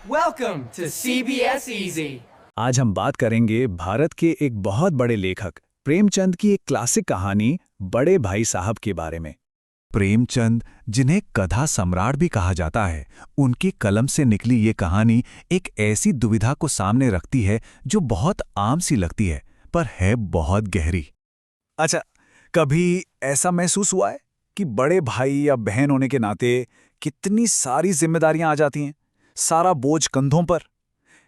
Welcome to CBS Easy. आज हम बात करेंगे भारत के एक बहुत बड़े लेखक प्रेमचंद की एक क्लासिक कहानी बड़े भाई साहब के बारे में। प्रेमचंद, जिन्हें कथा सम्राट भी कहा जाता है, उनकी कलम से निकली ये कहानी एक ऐसी दुविधा को सामने रखती है जो बहुत आम सी लगती है, पर है बहुत गहरी। अच्छा, कभी ऐसा महसूस हुआ है कि बड़े भाई या बहन होने के नाते कितनी सारी जिम्मेदारियां आ जाती हैं, सारा बोझ कंधों पर?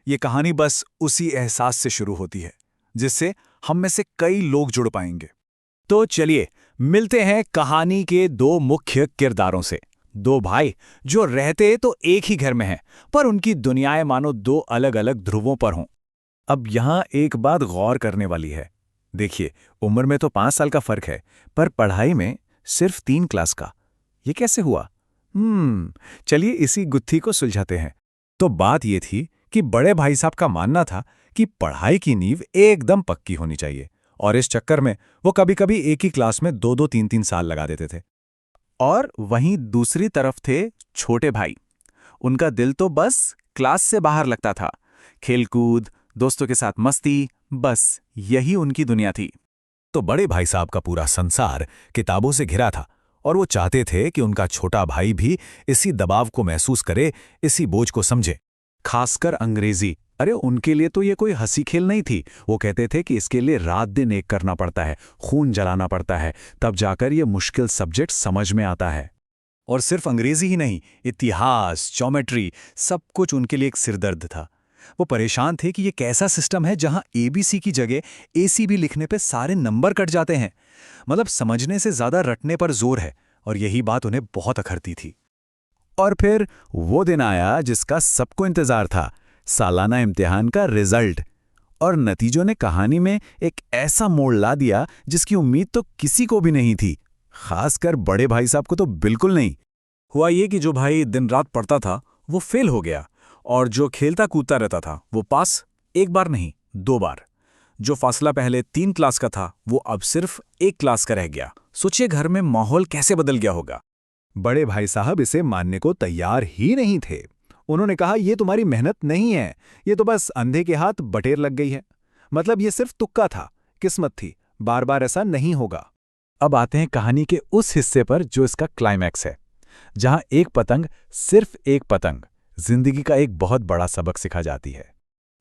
ये कहानी बस उसी एहसास से शुरू होती है जिससे हम में से कई लोग जुड़ पाएंगे। तो चलिए मिलते हैं कहानी के दो मुख्य किरदारों से। दो भाई जो रहते तो एक ही घर में हैं, पर उनकी दुनियाएं मानो दो अलग अलग ध्रुवों पर हों। अब यहां एक बात गौर करने वाली है। देखिए, उम्र में तो 5 साल का फर्क है, पर पढ़ाई में सिर्फ 3 क्लास का। ये कैसे हुआ? चलिए इसी गुत्थी को सुलझाते हैं। तो बात ये थी कि बड़े भाई साहब का मानना था कि पढ़ाई की नींव एकदम पक्की होनी चाहिए, और इस चक्कर में वो कभी-कभी एक ही क्लास में 2-2 3-3 साल लगा देते थे। और वहीं दूसरी तरफ थे छोटे भाई। उनका दिल तो बस क्लास से बाहर लगता था। खेलकूद, दोस्तों के साथ मस्ती, बस यही उनकी दुनिया थी। तो बड़े भाई साहब का पूरा संसार किताबों से घिरा था, और वो चाहते थे कि उनका छोटा भाई भी इसी दबाव को महसूस करे, इसी बोझ को समझे। खासकर अंग्रेजी। अरे उनके लिए तो ये कोई हंसी खेल नहीं थी। वो कहते थे कि इसके लिए रात दिन एक करना पड़ता है, खून जलाना पड़ता है, तब जाकर ये मुश्किल सब्जेक्ट समझ में आता है। और सिर्फ अंग्रेजी ही नहीं, इतिहास, ज्योमेट्री, सब कुछ उनके लिए एक सिरदर्द था। वो परेशान थे कि ये कैसा सिस्टम है जहां एबीसी की जगह एसीबी लिखने पे सारे नंबर कट जाते हैं। मतलब समझने से ज्यादा रटने पर जोर है, और यही बात उन्हें बहुत अखरती थी। और फिर वो दिन आया जिसका सबको इंतजार था, सालाना इम्तिहान का रिजल्ट। और नतीजों ने कहानी में एक ऐसा मोड़ ला दिया जिसकी उम्मीद तो किसी को भी नहीं थी, खासकर बड़े भाई साहब को तो बिल्कुल नहीं। हुआ ये कि जो भाई दिन रात पढ़ता था वो फेल हो गया, और जो खेलता कूदता रहता था वो पास, एक बार नहीं 2 बार। जो फासला पहले 3 क्लास का था वो अब सिर्फ 1 क्लास का रह गया। सोचिए घर में माहौल कैसे बदल गया होगा। बड़े भाई साहब इसे मानने को तैयार ही नहीं थे। उन्होंने कहा, ये तुम्हारी मेहनत नहीं है, ये तो बस अंधे के हाथ बटेर लग गई है। मतलब ये सिर्फ तुक्का था, किस्मत थी, बार बार ऐसा नहीं होगा। अब आते हैं कहानी के उस हिस्से पर जो इसका क्लाइमैक्स है, जहां एक पतंग, सिर्फ एक पतंग, जिंदगी का एक बहुत बड़ा सबक सिखा जाती है।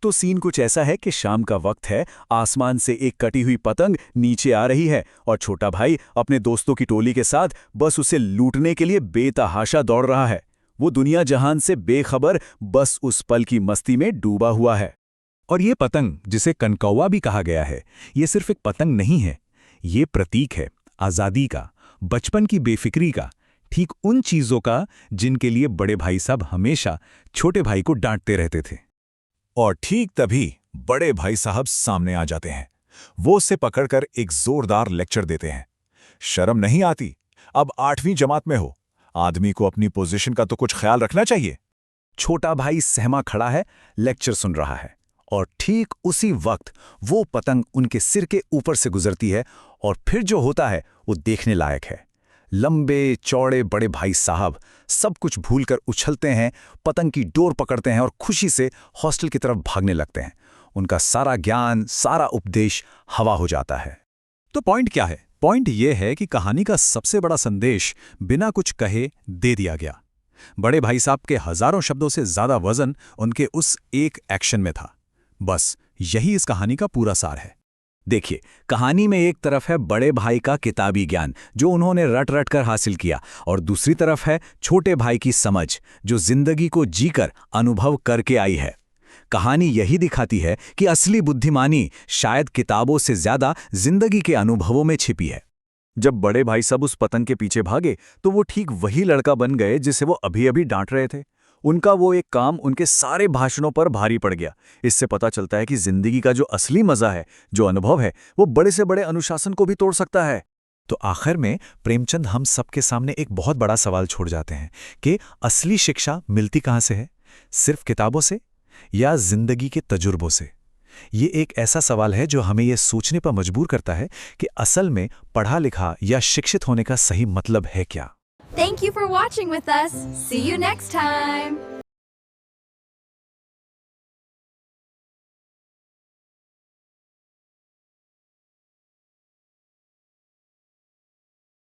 तो सीन कुछ ऐसा है कि शाम का वक्त है, आसमान से एक कटी हुई पतंग नीचे आ रही है, और छोटा भाई अपने दोस्तों की टोली के साथ बस उसे लूटने के लिए बेतहाशा दौड़ रहा है। वो दुनिया जहान से बेखबर बस उस पल की मस्ती में डूबा हुआ है। और ये पतंग, जिसे कनकौवा भी कहा गया है, ये सिर्फ एक पतंग नहीं है, ये प्रतीक है आज़ादी का, बचपन की बेफिक्री का, ठीक उन चीज़ों का जिनके लिए बड़े भाई साहब हमेशा छोटे भाई को डांटते रहते थे। और ठीक तभी बड़े भाई साहब सामने आ जाते हैं। वो उसे पकड़कर एक जोरदार लेक्चर देते हैं। शर्म नहीं आती? अब 8वीं जमात में हो, आदमी को अपनी पोजीशन का तो कुछ ख्याल रखना चाहिए। छोटा भाई सहमा खड़ा है, लेक्चर सुन रहा है, और ठीक उसी वक्त वो पतंग उनके सिर के ऊपर से गुजरती है, और फिर जो होता है वो देखने लायक है। लंबे चौड़े बड़े भाई साहब सब कुछ भूलकर उछलते हैं, पतंग की डोर पकड़ते हैं और खुशी से हॉस्टल की तरफ भागने लगते हैं। उनका सारा ज्ञान, सारा उपदेश हवा हो जाता है। तो पॉइंट क्या है? पॉइंट यह है कि कहानी का सबसे बड़ा संदेश बिना कुछ कहे दे दिया गया। बड़े भाई साहब के हजारों शब्दों से ज्यादा वजन उनके उस एक एक्शन में था। बस यही इस कहानी का पूरा सार है। देखिए, कहानी में एक तरफ है बड़े भाई का किताबी ज्ञान जो उन्होंने रट रट कर हासिल किया, और दूसरी तरफ है छोटे भाई की समझ जो जिंदगी को जीकर अनुभव करके आई है। कहानी यही दिखाती है कि असली बुद्धिमानी शायद किताबों से ज्यादा जिंदगी के अनुभवों में छिपी है। जब बड़े भाई सब उस पतंग के पीछे भागे तो वो ठीक वही लड़का बन गए जिसे वो अभी अभी डांट रहे थे। उनका वो एक काम उनके सारे भाषणों पर भारी पड़ गया। इससे पता चलता है कि जिंदगी का जो असली मजा है, जो अनुभव है, वो बड़े से बड़े अनुशासन को भी तोड़ सकता है। तो आखिर में प्रेमचंद हम सबके सामने एक बहुत बड़ा सवाल छोड़ जाते हैं कि असली शिक्षा मिलती कहाँ से है? सिर्फ किताबों से या जिंदगी के तजुर्बों से? ये एक ऐसा सवाल है जो हमें ये सोचने पर मजबूर करता है कि असल में पढ़ा लिखा या शिक्षित होने का सही मतलब है क्या। Thank you for watching with us. See you next time.